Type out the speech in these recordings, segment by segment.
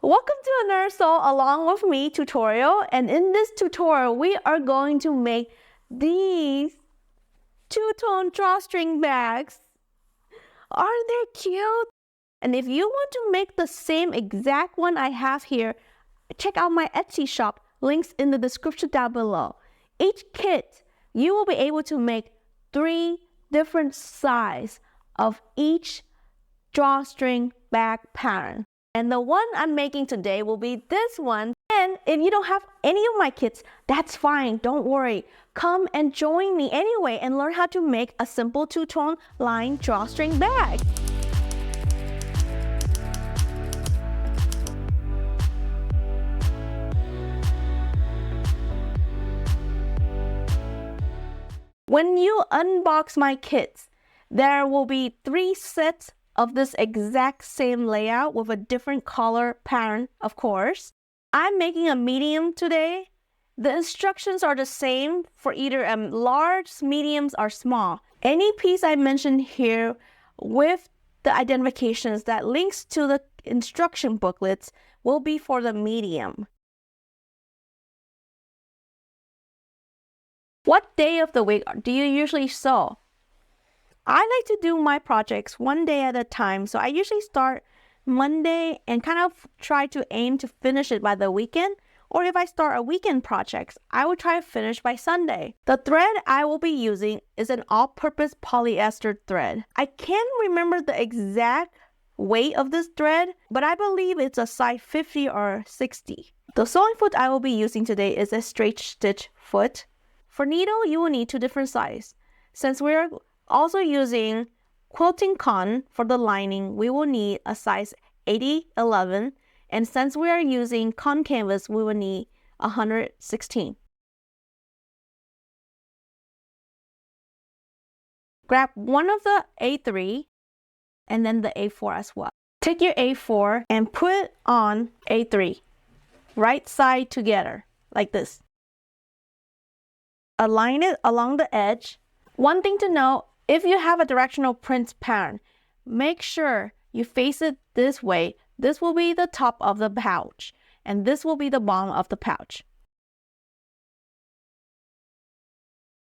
Welcome to another Sew Along With Me tutorial, and in this tutorial we are going to make these two-tone drawstring bags. Aren't they cute? And if you want to make the same exact one I have here, check out my Etsy shop, links in the description down below. Each kit you will be able to make 3 different sizes of each drawstring bag pattern. And the one I'm making today will be this one. And if you don't have any of my kits, that's fine, don't worry. Come and join me anyway and learn how to make a simple two-tone line drawstring bag. When you unbox my kits, there will be 3 sets of this exact same layout with a different color pattern, of course. I'm making a medium today. The instructions are the same for either large, mediums, or small. Any piece I mentioned here with the identifications that links to the instruction booklets will be for the medium. What day of the week do you usually sew? I like to do my projects one day at a time, so I usually start Monday and kind of try to aim to finish it by the weekend. Or if I start a weekend project, I will try to finish by Sunday. The thread I will be using is an all-purpose polyester thread. I can't remember the exact weight of this thread, but I believe it's a size 50 or 60. The sewing foot I will be using today is a straight stitch foot. For needle, you will need 2 different sizes. Since we're also using quilting cotton for the lining, we will need a size 80-11, and since we are using cotton canvas, we will need 116. Grab one of the A3 and then the A4 as well. Take your A4 and put it on A3, right side together, like this. Align it along the edge. One thing to note, if you have a directional print pattern, make sure you face it this way. This will be the top of the pouch, and this will be the bottom of the pouch.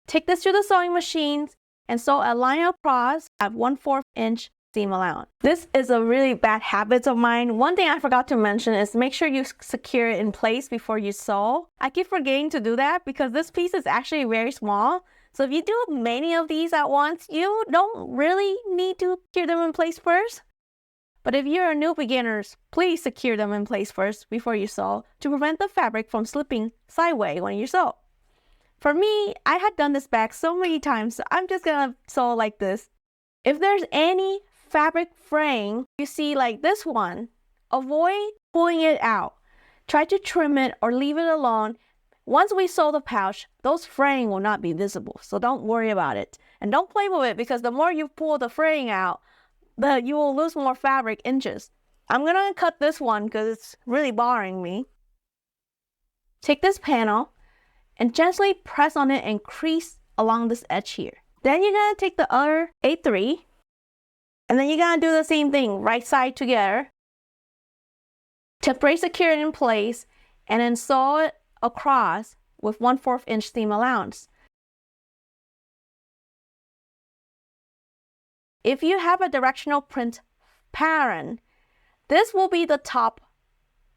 Take this to the sewing machines and sew a line across at 1/4 inch seam allowance. This is a really bad habit of mine. One thing I forgot to mention is make sure you secure it in place before you sew. I keep forgetting to do that because this piece is actually very small. So if you do many of these at once, you don't really need to secure them in place first. But if you're a new beginner, please secure them in place first before you sew to prevent the fabric from slipping sideways when you sew. For me, I had done this bag so many times, so I'm just gonna sew like this. If there's any fabric fraying you see like this one, avoid pulling it out. Try to trim it or leave it alone. Once we sew the pouch, those fraying will not be visible, so don't worry about it. And don't play with it because the more you pull the fraying out, you will lose more fabric inches. I'm gonna cut this one because it's really bothering me. Take this panel and gently press on it and crease along this edge here. Then you're gonna take the other A3 and then you're gonna do the same thing, right side together. Temporarily secure it in place and then sew it across with 1/4 inch seam allowance. If you have a directional print pattern, this will be the top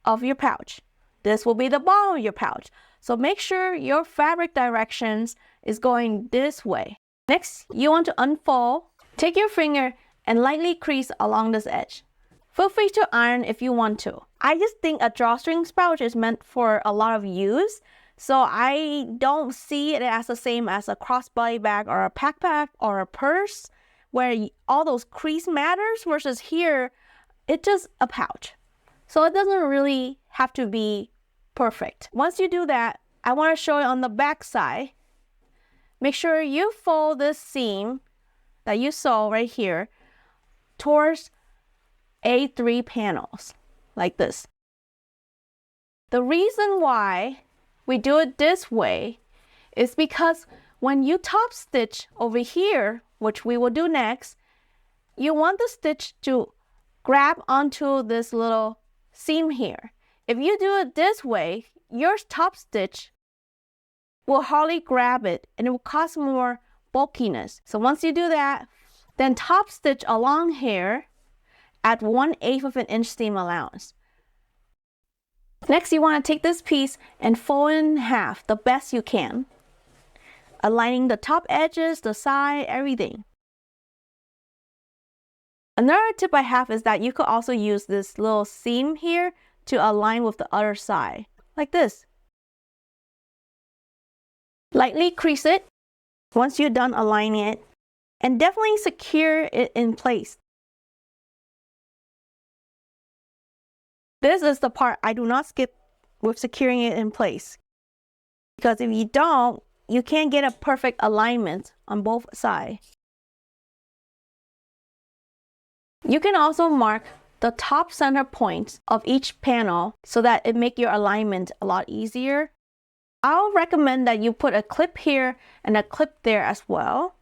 of your pouch. This will be the bottom of your pouch. So make sure your fabric directions is going this way. Next, you want to unfold. Take your finger and lightly crease along this edge. Feel free to iron if you want to. I just think a drawstring pouch is meant for a lot of use, so I don't see it as the same as a crossbody bag or a backpack or a purse where all those crease matters, versus here, it's just a pouch. So it doesn't really have to be perfect. Once you do that, I want to show you on the back side. Make sure you fold this seam that you sew right here towards A3 panels, like this. The reason why we do it this way is because when you top stitch over here, which we will do next, you want the stitch to grab onto this little seam here. If you do it this way, your top stitch will hardly grab it and it will cause more bulkiness. So once you do that, then top stitch along here at 1/8 of an inch seam allowance. Next, you want to take this piece and fold it in half the best you can, aligning the top edges, the side, everything. Another tip I have is that you could also use this little seam here to align with the other side, like this. Lightly crease it once you're done aligning it, and definitely secure it in place. This is the part I do not skip with securing it in place, because if you don't, you can't get a perfect alignment on both sides. You can also mark the top center points of each panel so that it makes your alignment a lot easier. I'll recommend that you put a clip here and a clip there as well.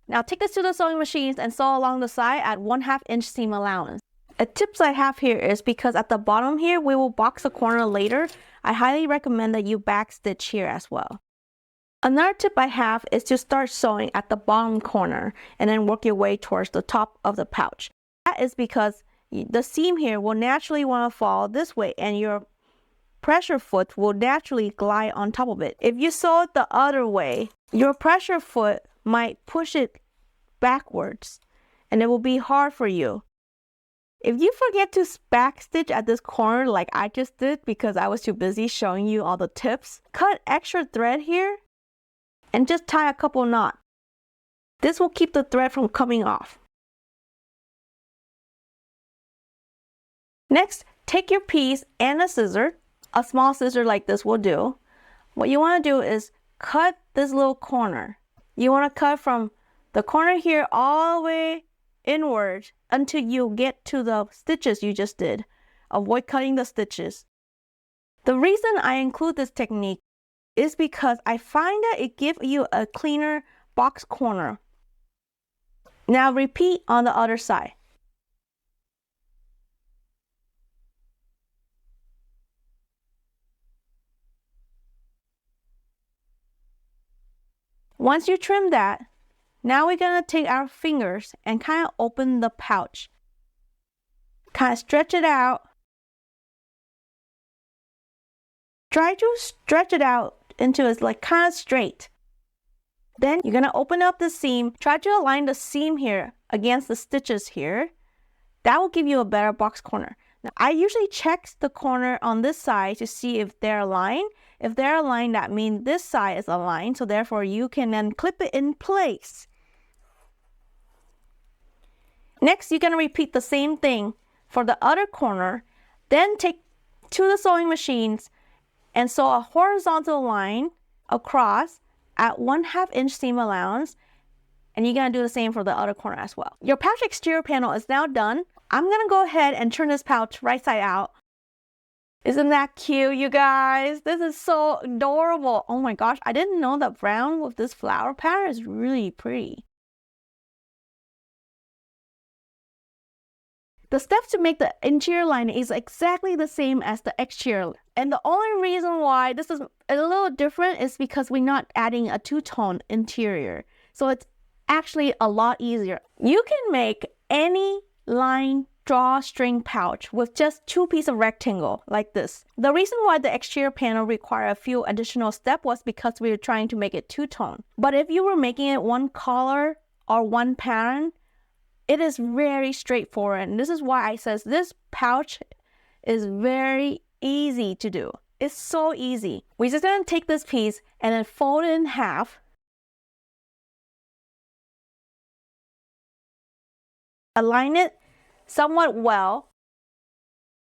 Now take this to the sewing machines and sew along the side at 1/2 inch seam allowance. A tips I have here is because at the bottom here, we will box the corner later. I highly recommend that you back stitch here as well. Another tip I have is to start sewing at the bottom corner and then work your way towards the top of the pouch. That is because the seam here will naturally want to fall this way and your pressure foot will naturally glide on top of it. If you sew it the other way, your pressure foot might push it backwards and it will be hard for you. If you forget to back stitch at this corner like I just did because I was too busy showing you all the tips, cut extra thread here and just tie a couple knots. This will keep the thread from coming off. Next, take your piece and a scissor. A small scissor like this will do. What you want to do is cut this little corner. You want to cut from the corner here all the way inward until you get to the stitches you just did. Avoid cutting the stitches. The reason I include this technique is because I find that it gives you a cleaner box corner. Now repeat on the other side. Once you trim that, now we're going to take our fingers and kind of open the pouch. Kind of stretch it out. Try to stretch it out into it's like kind of straight. Then you're going to open up the seam. Try to align the seam here against the stitches here. That will give you a better box corner. Now, I usually check the corner on this side to see if they're aligned. If they're aligned, that means this side is aligned, so therefore you can then clip it in place. Next, you're going to repeat the same thing for the other corner. Then take to the sewing machines and sew a horizontal line across at 1/2 inch seam allowance. And you're going to do the same for the other corner as well. Your pouch exterior panel is now done. I'm going to go ahead and turn this pouch right side out. Isn't that cute, you guys? This is so adorable. Oh my gosh, I didn't know that brown with this flower pattern is really pretty. The steps to make the interior lining is exactly the same as the exterior. And the only reason why this is a little different is because we're not adding a two-tone interior. So it's actually a lot easier. You can make any line drawstring pouch with just 2 pieces of rectangle like this. The reason why the exterior panel required a few additional steps was because we were trying to make it two-tone. But if you were making it one color or one pattern, it is very straightforward. And this is why I says this pouch is very easy to do. It's so easy. We're just gonna take this piece and then fold it in half. Align it somewhat well,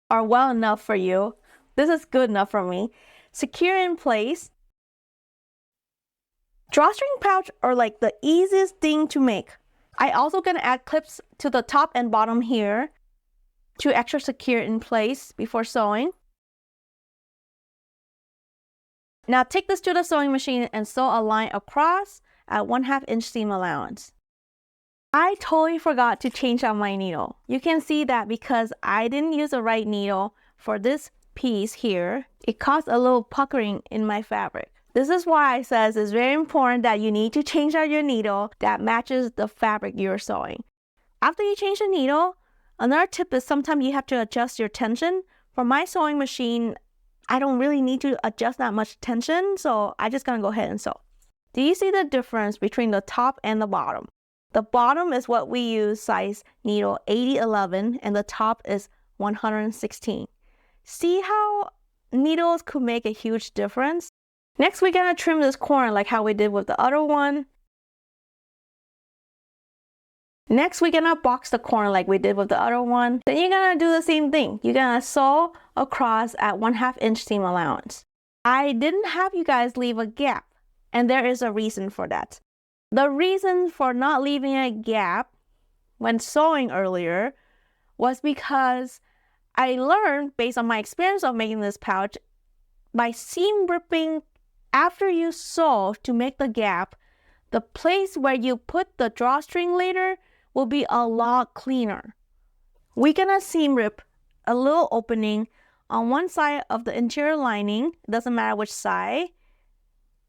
or well enough for you. This is good enough for me. Secure in place. Drawstring pouch are like the easiest thing to make. I also gonna add clips to the top and bottom here to extra secure in place before sewing. Now take this to the sewing machine and sew a line across at 1/2 inch seam allowance. I totally forgot to change out my needle. You can see that because I didn't use the right needle for this piece here, it caused a little puckering in my fabric. This is why it says it's very important that you need to change out your needle that matches the fabric you're sewing. After you change the needle, another tip is sometimes you have to adjust your tension. For my sewing machine, I don't really need to adjust that much tension, so I just gonna go ahead and sew. Do you see the difference between the top and the bottom? The bottom is what we use, size needle 8011, and the top is 116. See how needles could make a huge difference? Next, we're gonna trim this corner like how we did with the other one. Next, we're gonna box the corner like we did with the other one. Then you're gonna do the same thing. You're gonna sew across at 1/2 inch seam allowance. I didn't have you guys leave a gap, and there is a reason for that. The reason for not leaving a gap when sewing earlier was because I learned, based on my experience of making this pouch, by seam ripping after you sew to make the gap, the place where you put the drawstring later will be a lot cleaner. We're gonna seam rip a little opening on one side of the interior lining, doesn't matter which side.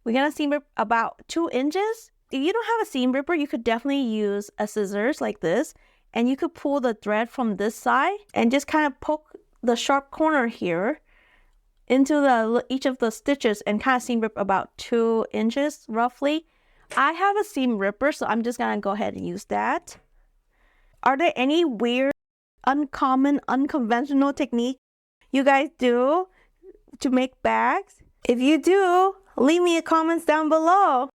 We're gonna seam rip about 2 inches. If you don't have a seam ripper, you could definitely use a scissors like this, and you could pull the thread from this side and just kind of poke the sharp corner here into each of the stitches and kind of seam rip about 2 inches roughly. I have a seam ripper, so I'm just gonna go ahead and use that. Are there any weird, uncommon, unconventional technique you guys do to make bags? If you do, leave me a comments down below.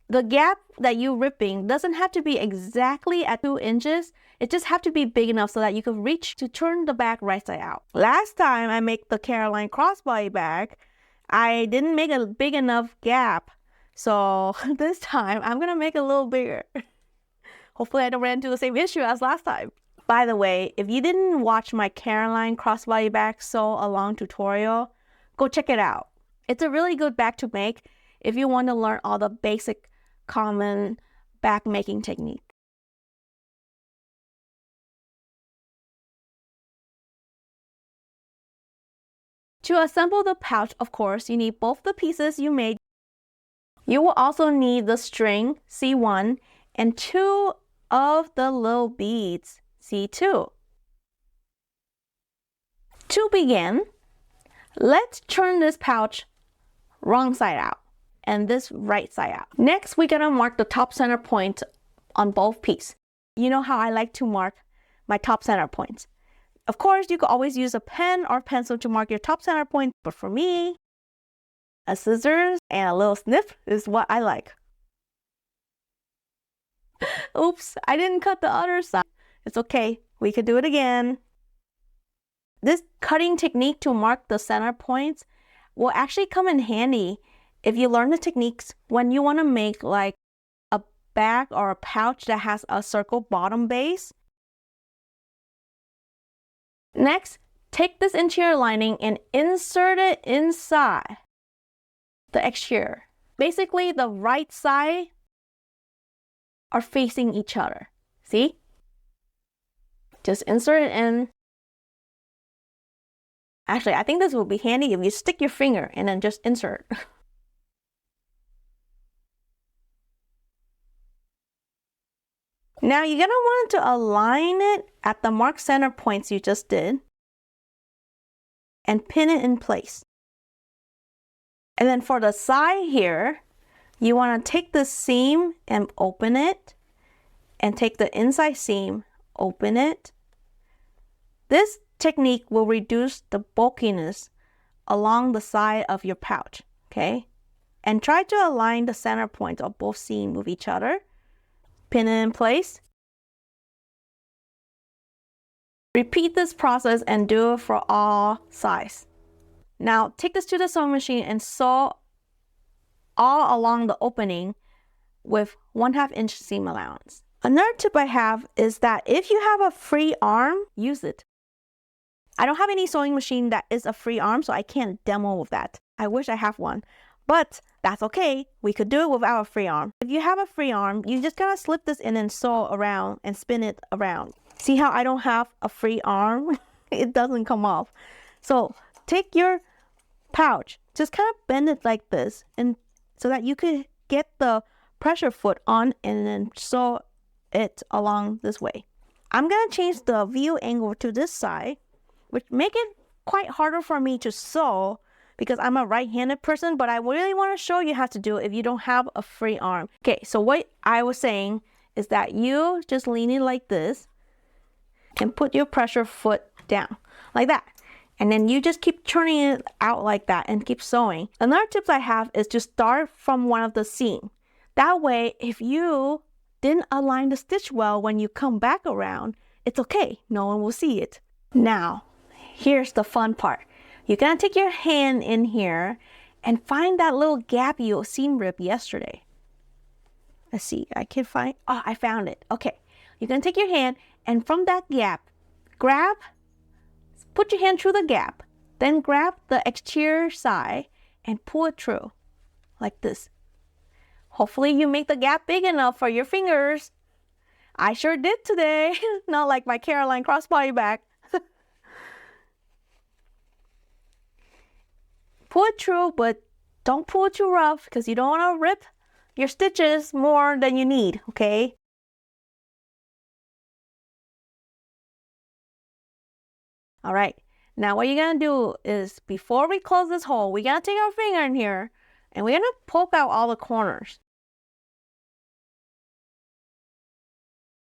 The gap that you're ripping doesn't have to be exactly at 2 inches. It just have to be big enough so that you can reach to turn the bag right side out. Last time I made the Caroline crossbody bag, I didn't make a big enough gap. So this time I'm gonna make it a little bigger. Hopefully I don't run into the same issue as last time. By the way, if you didn't watch my Caroline crossbody bag sew along tutorial, go check it out. It's a really good bag to make if you want to learn all the basic common bag making technique. To assemble the pouch, of course, you need both the pieces you made. You will also need the string, C1, and 2 of the little beads, C2. To begin, let's turn this pouch wrong side out and this right side out. Next, we're gonna mark the top center point on both pieces. You know how I like to mark my top center points. Of course, you could always use a pen or pencil to mark your top center point, but for me, a scissors and a little snip is what I like. Oops, I didn't cut the other side. It's okay, we could do it again. This cutting technique to mark the center points will actually come in handy if you learn the techniques when you want to make like a bag or a pouch that has a circle bottom base. Next, take this interior lining and insert it inside the exterior. Basically, the right side are facing each other. See? Just insert it in. Actually, I think this will be handy if you stick your finger and then just insert. Now you're gonna want to align it at the marked center points you just did and pin it in place. And then for the side here, you want to take the seam and open it, and take the inside seam, open it. This technique will reduce the bulkiness along the side of your pouch, okay? And try to align the center points of both seams with each other. Pin it in place. Repeat this process and do it for all sides. Now take this to the sewing machine and sew all along the opening with 1/2 inch seam allowance. Another tip I have is that if you have a free arm, use it. I don't have any sewing machine that is a free arm, so I can't demo with that. I wish I have one. But that's okay. We could do it without a free arm. If you have a free arm, you just gotta slip this in and sew around and spin it around. See how I don't have a free arm? It doesn't come off. So take your pouch, just kind of bend it like this, and so that you could get the pressure foot on and then sew it along this way. I'm gonna change the view angle to this side, which make it quite harder for me to sew because I'm a right-handed person, but I really want to show you how to do it if you don't have a free arm. Okay, so what I was saying is that you just lean it like this and put your pressure foot down like that. And then you just keep turning it out like that and keep sewing. Another tip I have is to start from one of the seams. That way, if you didn't align the stitch well when you come back around, it's okay. No one will see it. Now, here's the fun part. You're gonna take your hand in here and find that little gap you seam ripped yesterday. Let's see, I can find, oh, I found it. Okay, you're gonna take your hand and from that gap, put your hand through the gap, then grab the exterior side and pull it through like this. Hopefully you make the gap big enough for your fingers. I sure did today, not like my Caroline crossbody bag. Pull it through, but don't pull it too rough because you don't want to rip your stitches more than you need, okay? All right, now what you're gonna do is before we close this hole, we're gonna take our finger in here and we're gonna poke out all the corners.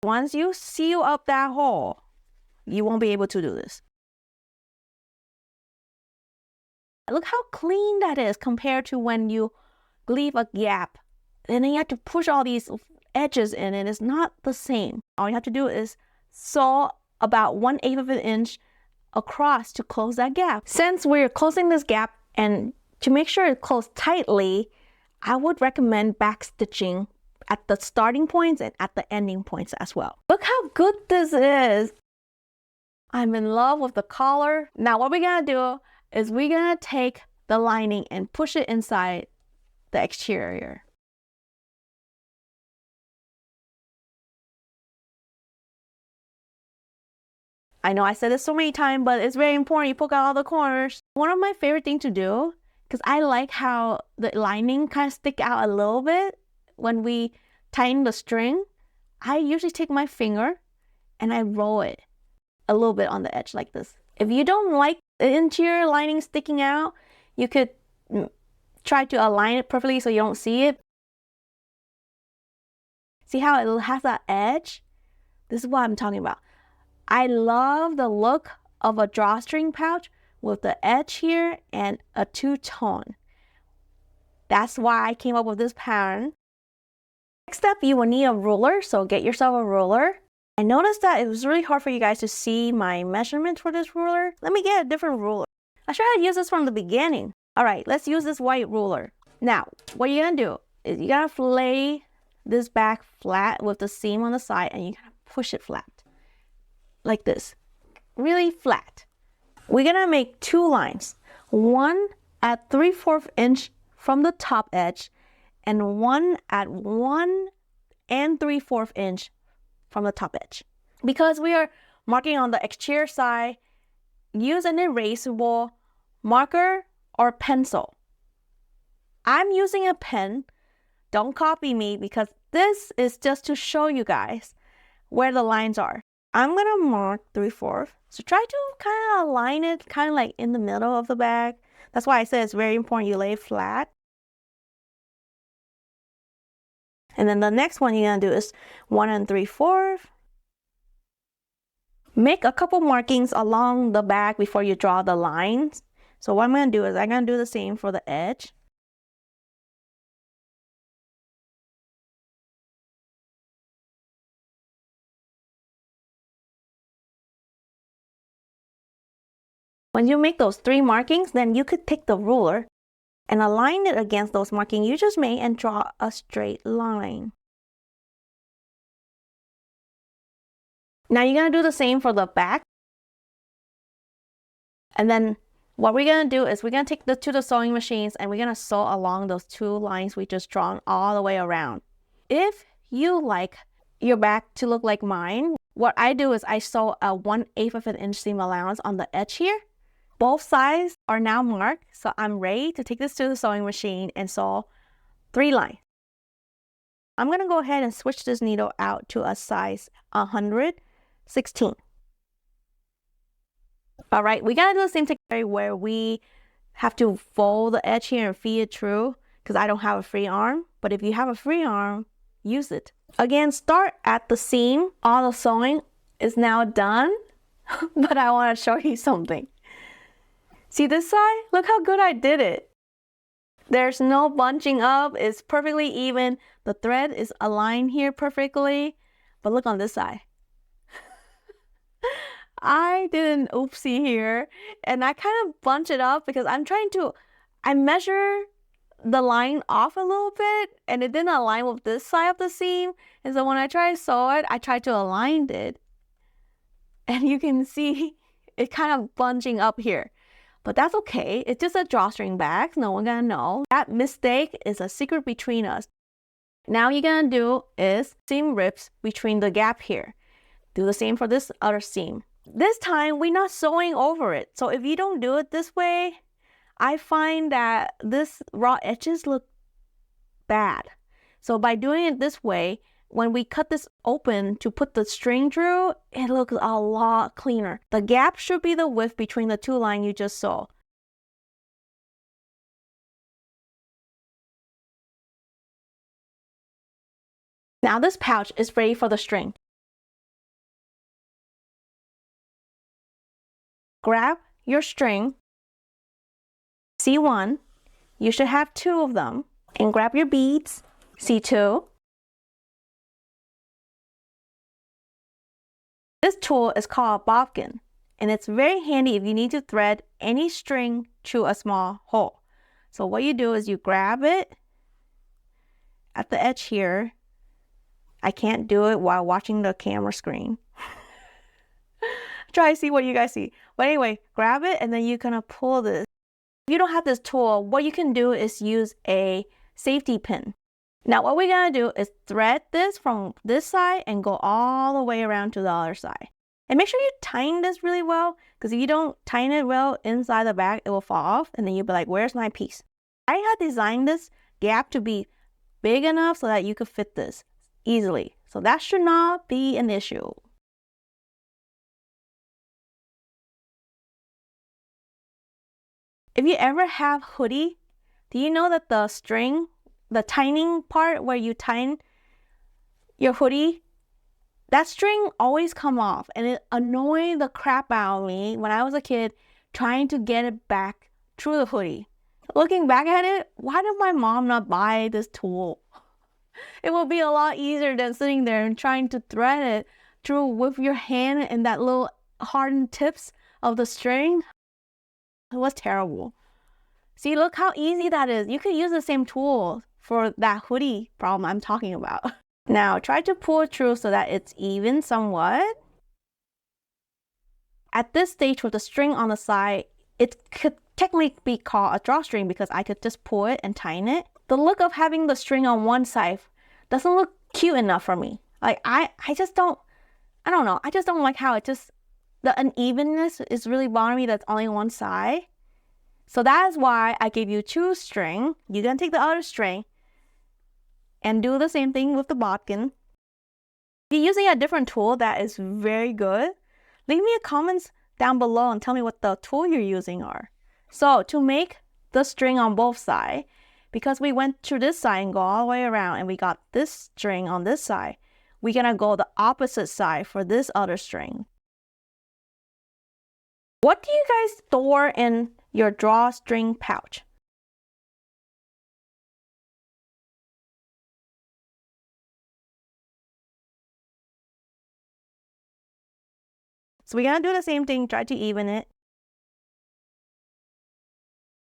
Once you seal up that hole, you won't be able to do this. Look how clean that is compared to when you leave a gap. And then you have to push all these edges in and it's not the same. All you have to do is sew about 1/8 of an inch across to close that gap. Since we're closing this gap and to make sure it closed tightly, I would recommend back stitching at the starting points and at the ending points as well. Look how good this is. I'm in love with the collar. Now what we're gonna do is we're gonna take the lining and push it inside the exterior. I know I said this so many times, but it's very important you poke out all the corners. One of my favorite things to do, because I like how the lining kind of stick out a little bit when we tighten the string, I usually take my finger and I roll it a little bit on the edge like this. If you don't like the interior lining sticking out, you could try to align it perfectly so you don't see it. See how it has that edge? This is what I'm talking about. I love the look of a drawstring pouch with the edge here and a two-tone. That's why I came up with this pattern. Next up, you will need a ruler, so get yourself a ruler. I noticed that it was really hard for you guys to see my measurements for this ruler. Let me get a different ruler. I should have used this from the beginning. All right, let's use this white ruler. Now, what you're gonna do is you gotta lay this back flat with the seam on the side and you gotta push it flat. Like this, really flat. We're gonna make two lines, one at 3/4 inch from the top edge and one at 1 3/4 inch from the top edge. Because we are marking on the exterior side, use an erasable marker or pencil. I'm using a pen. Don't copy me because this is just to show you guys where the lines are. I'm gonna mark 3/4. So try to kind of align it kind of like in the middle of the bag. That's why I said it's very important you lay it flat. And then the next one you're gonna do is 1 3/4. Make a couple markings along the back before you draw the lines. So what I'm gonna do is I'm gonna do the same for the edge. When you make those 3 markings, then you could take the ruler and align it against those markings you just made and draw a straight line. Now you're gonna do the same for the back. And then What we're gonna do is we're gonna take this to the sewing machines and we're gonna sew along those two lines we just drawn all the way around. If you like your back to look like mine, what I do is I sew a 1/8 of an inch seam allowance on the edge here. Both sides are now marked, so I'm ready to take this to the sewing machine and sew 3 lines. I'm gonna go ahead and switch this needle out to a size 116. All right, we gotta do the same thing where we have to fold the edge here and feed it through because I don't have a free arm. But if you have a free arm, use it. Again, start at the seam. All the sewing is now done, but I want to show you something. See this side? Look how good I did it. There's no bunching up. It's perfectly even. The thread is aligned here perfectly. But look on this side. I did an oopsie here and I kind of bunch it up because I measure the line off a little bit and it didn't align with this side of the seam. And so when I try to sew it, I tried to align it. And you can see it kind of bunching up here. But that's okay. It's just a drawstring bag. No one gonna know. That mistake is a secret between us. Now you're gonna do is seam rips between the gap here. Do the same for this other seam. This time we're not sewing over it. So if you don't do it this way, I find that this raw edges look bad. So by doing it this way, when we cut this open to put the string through, it looks a lot cleaner. The gap should be the width between the 2 lines you just sewed. Now this pouch is ready for the string. Grab your string, C1, you should have 2 of them, and grab your beads, C2. This tool is called a bobbin, and it's very handy if you need to thread any string through a small hole. So what you do is you grab it at the edge here. I can't do it while watching the camera screen. Try to see what you guys see. But anyway, grab it and then you're gonna pull this. If you don't have this tool, what you can do is use a safety pin. Now what we're gonna do is thread this from this side and go all the way around to the other side. And make sure you tighten this really well, because if you don't tighten it well inside the bag, it will fall off and then you'll be like, where's my piece? I had designed this gap to be big enough so that you could fit this easily. So that should not be an issue. If you ever have hoodie, do you know that the string, the tightening part where you tighten your hoodie, that string always come off and it annoyed the crap out of me when I was a kid trying to get it back through the hoodie. Looking back at it, why did my mom not buy this tool? It will be a lot easier than sitting there and trying to thread it through with your hand and that little hardened tips of the string. It was terrible. See, look how easy that is. You could use the same tool for that hoodie problem I'm talking about. Now, try to pull it through so that it's even somewhat. At this stage with the string on the side, it could technically be called a drawstring because I could just pull it and tighten it. The look of having the string on one side doesn't look cute enough for me. Like, I don't know. I just don't like how it just, the unevenness is really bothering me that's only one side. So that is why I gave you 2 string. You're gonna take the other string and do the same thing with the bodkin. If you're using a different tool that is very good, leave me a comments down below and tell me what the tool you're using are. So to make the string on both sides, because we went through this side and go all the way around and we got this string on this side, we're gonna go the opposite side for this other string. What do you guys store in your drawstring pouch? So we're gonna do the same thing, try to even it.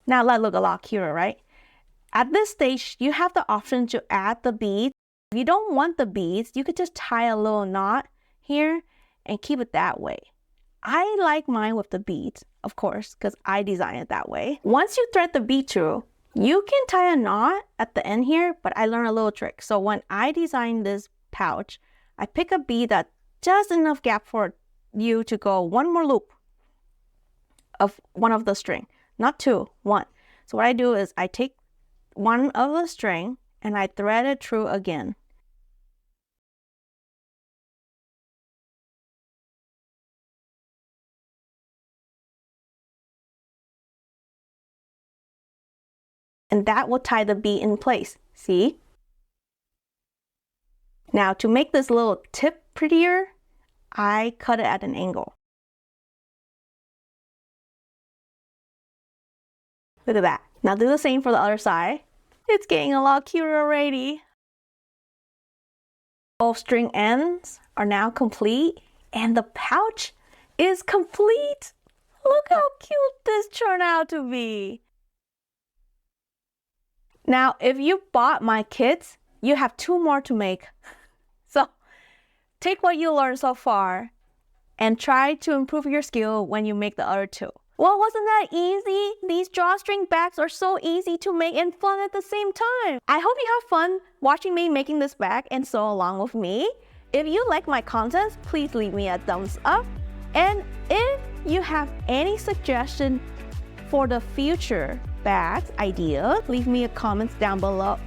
Now that look a lot cuter, right? At this stage, you have the option to add the beads. If you don't want the beads, you could just tie a little knot here and keep it that way. I like mine with the beads. of course, because I designed it that way. Once you thread the bead through, you can tie a knot at the end here, but I learned a little trick. So when I designed this pouch, I pick a bead that just enough gap for you to go one more loop of one of the string, not two, one. So what I do is I take one of the string and I thread it through again. And that will tie the bead in place, see? Now to make this little tip prettier, I cut it at an angle. Look at that. Now do the same for the other side. It's getting a lot cuter already. Both string ends are now complete and the pouch is complete. Look how cute this turned out to be. Now, if you bought my kits, you have 2 more to make. So take what you learned so far and try to improve your skill when you make the other 2. Well, wasn't that easy? These drawstring bags are so easy to make and fun at the same time. I hope you have fun watching me making this bag and sew along with me. If you like my content, please leave me a thumbs up. And if you have any suggestion for the future bags idea, leave me a comment down below.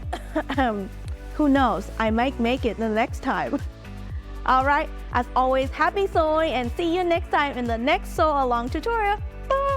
Who knows, I might make it the next time. Alright, as always, happy sewing and see you next time in the next sew along tutorial. Bye!